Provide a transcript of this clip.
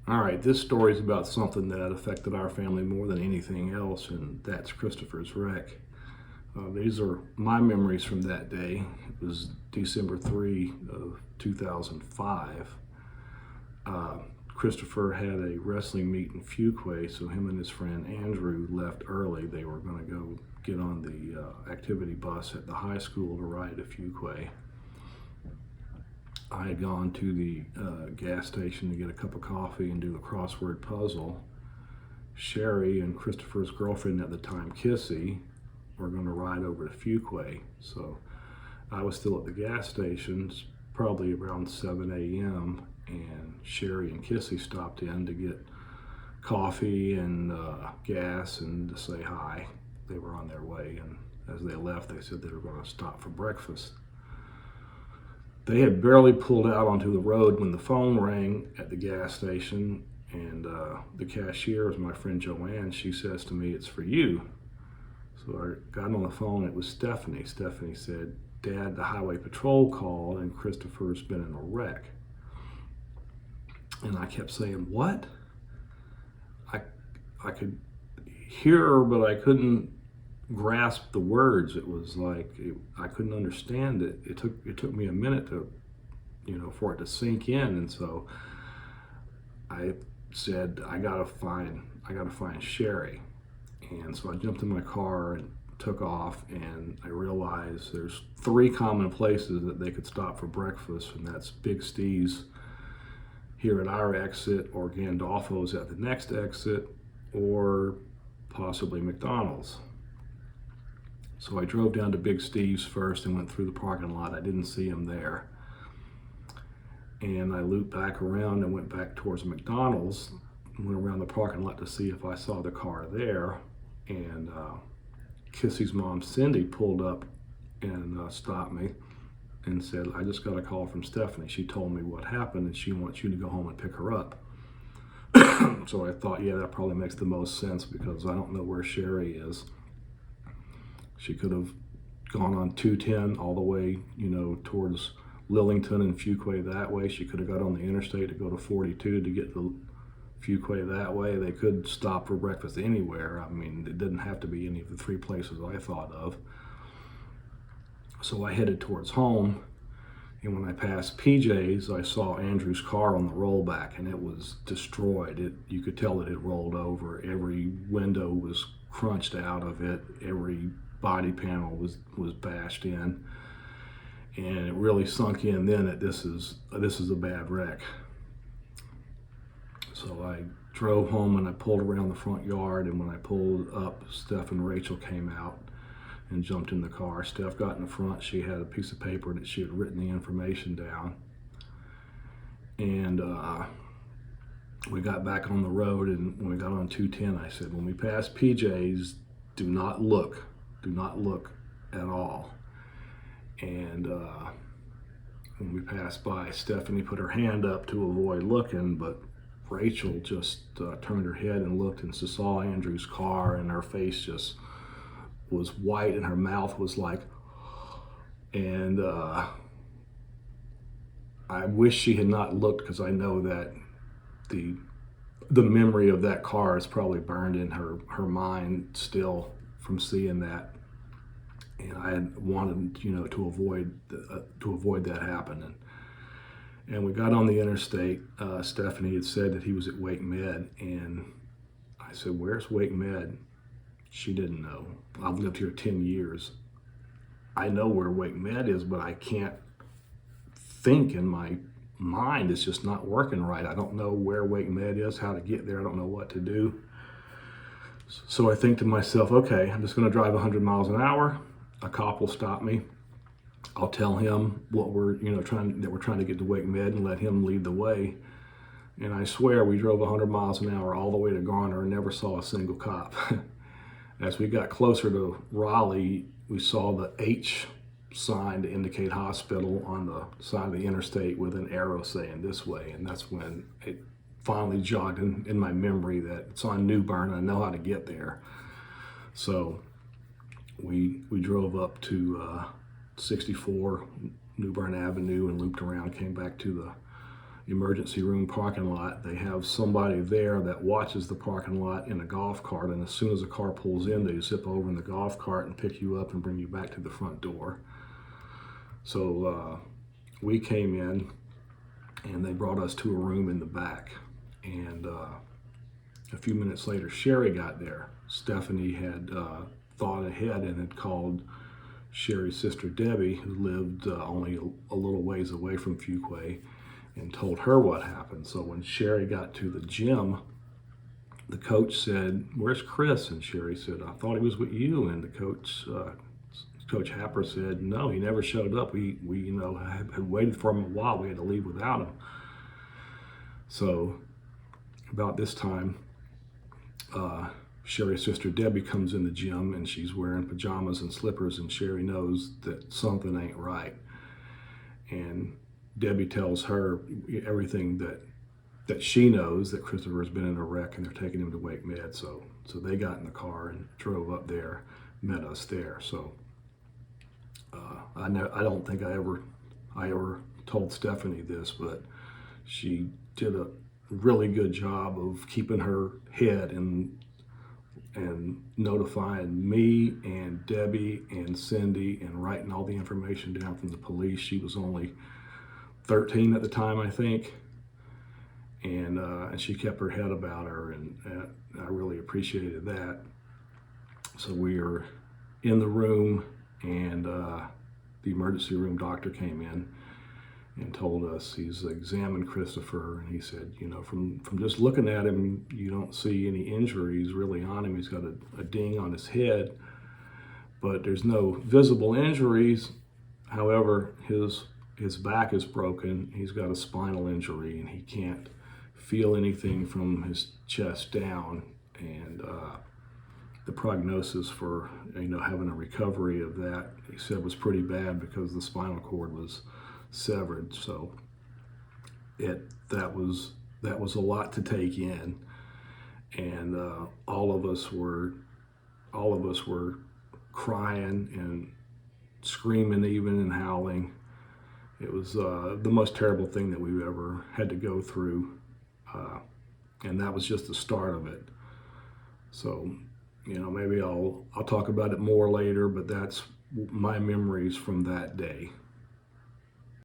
All right, this story is about something that affected our family more than anything else, and that's Christopher's wreck. These are my memories from that day. It was December 3 of 2005. Christopher had a wrestling meet in Fuquay, so him and his friend Andrew left early. They were going to go get on the activity bus at the high school to ride to Fuquay. I had gone to the gas station to get a cup of coffee and do the crossword puzzle. Sherry and Christopher's girlfriend at the time, Kissy, were going to ride over to Fuquay. So I was still at the gas station, probably around 7 a.m., and Sherry and Kissy stopped in to get coffee and gas and to say hi. They were on their way, and as they left, they said they were going to stop for breakfast. They had barely pulled out onto the road when the phone rang at the gas station, and the cashier is my friend Joanne. She says to me, "It's for you." So I got on the phone. It was Stephanie. Stephanie said, "Dad, the highway patrol called and Christopher's been in a wreck." And I kept saying, "What?" I could hear her, but I couldn't grasp the words. It was like I couldn't understand it. It took me a minute to, for it to sink in. And so I said, I gotta find Sherry. And so I jumped in my car and took off, and I realized there's three common places that they could stop for breakfast, and that's Big Steve's here at our exit, or Gandolfo's at the next exit, or possibly McDonald's. So I drove down to Big Steve's first and went through the parking lot. I didn't see him there. And I looped back around and went back towards McDonald's, went around the parking lot to see if I saw the car there. And Kissy's mom, Cindy, pulled up and stopped me and said, "I just got a call from Stephanie. She told me what happened and she wants you to go home and pick her up." So I thought, yeah, that probably makes the most sense because I don't know where Sherry is. She could have gone on 210 all the way, towards Lillington and Fuquay that way. She could have got on the interstate to go to 42 to get to Fuquay that way. They could stop for breakfast anywhere. I mean, it didn't have to be any of the three places I thought of. So I headed towards home, and when I passed PJ's, I saw Andrew's car on the rollback, and it was destroyed. You could tell that it rolled over. Every window was crunched out of it. Every body panel was bashed in, and it really sunk in then that this is a bad wreck. So I drove home and I pulled around the front yard, and when I pulled up, Steph and Rachel came out and jumped in the car. Steph got in the front. She had a piece of paper that she had written the information down, and we got back on the road. And when we got on 210, I said, "When we pass PJ's, do not look at all." And when we passed by, Stephanie put her hand up to avoid looking, but Rachel just turned her head and looked and saw Andrew's car, and her face just was white and her mouth was like, and I wish she had not looked, because I know that the memory of that car is probably burned in her mind still from seeing that. And I had wanted, to avoid that happening. And we got on the interstate. Stephanie had said that he was at Wake Med, and I said, "Where's Wake Med?" She didn't know. I've lived here 10 years. I know where Wake Med is, but I can't think in my mind. It's just not working right. I don't know where Wake Med is, how to get there. I don't know what to do. So I think to myself, okay, I'm just going to drive 100 miles an hour. A cop will stop me. I'll tell him what we're trying to get to Wake Med and let him lead the way. And I swear we drove 100 miles an hour all the way to Garner and never saw a single cop. As we got closer to Raleigh, we saw the H sign to indicate hospital on the side of the interstate with an arrow saying this way. And that's when it finally jogged in my memory that it's on New Bern. I know how to get there. So we drove up to 64 New Bern Avenue and looped around, came back to the emergency room parking lot. They have somebody there that watches the parking lot in a golf cart, and as soon as a car pulls in, they zip over in the golf cart and pick you up and bring you back to the front door. So we came in, and they brought us to a room in the back. And a few minutes later, Sherry got there. Stephanie had thought ahead and had called Sherry's sister Debbie, who lived only a little ways away from Fuquay, and told her what happened. So when Sherry got to the gym, the coach said, "Where's Chris?" And Sherry said, "I thought he was with you." And the coach, Coach Happer, said, "No, he never showed up. We had waited for him a while. We had to leave without him." So about this time, Sherry's sister Debbie comes in the gym, and she's wearing pajamas and slippers, and Sherry knows that something ain't right. And Debbie tells her everything that she knows, that Christopher's been in a wreck and they're taking him to Wake Med. So they got in the car and drove up there, met us there. So I don't think I ever told Stephanie this, but she did a really good job of keeping her head and notifying me and Debbie and Cindy and writing all the information down from the police. She was only 13 at the time, I think, and she kept her head about her, and I really appreciated that. So we were in the room, and the emergency room doctor came in and told us he's examined Christopher, and he said, from just looking at him, you don't see any injuries really on him. He's got a ding on his head, but there's no visible injuries. However, his back is broken. He's got a spinal injury, and he can't feel anything from his chest down. And the prognosis for having a recovery of that, he said, was pretty bad because the spinal cord was severed. So that was a lot to take in, and all of us were crying and screaming, even, and howling. It was the most terrible thing that we've ever had to go through, and that was just the start of it. So maybe I'll talk about it more later, but that's my memories from that day.